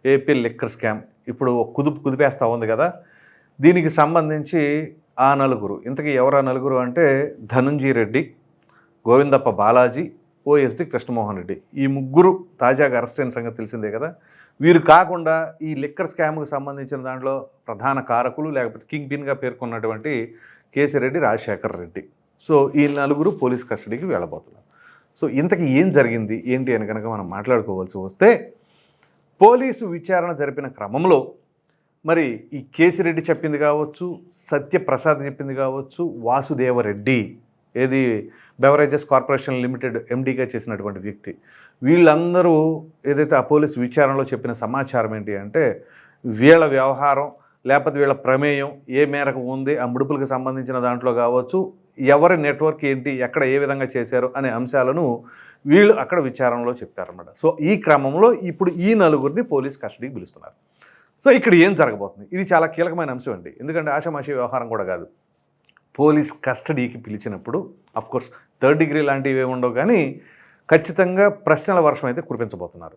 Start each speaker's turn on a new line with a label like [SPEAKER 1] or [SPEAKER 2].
[SPEAKER 1] AP liquor scam ఇప్పుడు కుదిపేస్తూ ఉంది కదా. దీనికి సంబంధించి ఆ నలుగురు, ఇంతకీ ఎవరు ఆ నలుగురు అంటే ధనుంజయ రెడ్డి, గోవిందప్ప బాలాజీ, ఓఎస్డి కృష్ణమోహన్ రెడ్డి. ఈ ముగ్గురు తాజాగా అరెస్ట్ అయిన సంగతి తెలిసిందే కదా. వీరు కాకుండా ఈ లిక్కర్ స్కామ్కు సంబంధించిన దాంట్లో ప్రధాన కారకులు లేకపోతే కింగ్ పిన్గా పేర్కొన్నటువంటి కేసిరెడ్డి, రాజశేఖర్ రెడ్డి. సో ఈ నలుగురు పోలీస్ కస్టడీకి వెళ్ళబోతున్నారు. సో ఇంతకీ ఏం జరిగింది ఏంటి అని కనుక మనం మాట్లాడుకోవాల్సి వస్తే, పోలీసు విచారణ జరిపిన క్రమంలో మరి ఈ కేసిరెడ్డి చెప్పింది కావచ్చు, సత్యప్రసాద్ చెప్పింది కావచ్చు, వాసుదేవరెడ్డి ఏది బెవరేజెస్ కార్పొరేషన్ లిమిటెడ్ ఎండీగా చేసినటువంటి వ్యక్తి, వీళ్ళందరూ ఏదైతే ఆ పోలీసు విచారణలో చెప్పిన సమాచారం ఏంటి అంటే, వీళ్ళ వ్యవహారం లేకపోతే వీళ్ళ ప్రమేయం ఏ మేరకు ఉంది, ఆ ముడుపులకు సంబంధించిన దాంట్లో కావచ్చు, ఎవరి నెట్వర్క్ ఏంటి, ఎక్కడ ఏ విధంగా చేశారు అనే అంశాలను వీళ్ళు అక్కడ విచారణలో చెప్పారన్నమాట. సో ఈ క్రమంలో ఇప్పుడు ఈ నలుగురిని పోలీస్ కస్టడీకి పిలుస్తున్నారు. సో ఇక్కడ ఏం జరగబోతుంది, ఇది చాలా కీలకమైన అంశం అండి. ఎందుకంటే ఆషామాషి వ్యవహారం కూడా కాదు. పోలీస్ కస్టడీకి పిలిచినప్పుడు అఫ్కోర్స్ థర్డ్ డిగ్రీ లాంటివి ఏమి ఉండవు, కానీ ఖచ్చితంగా ప్రశ్నల వర్షం అయితే కురిపించబోతున్నారు.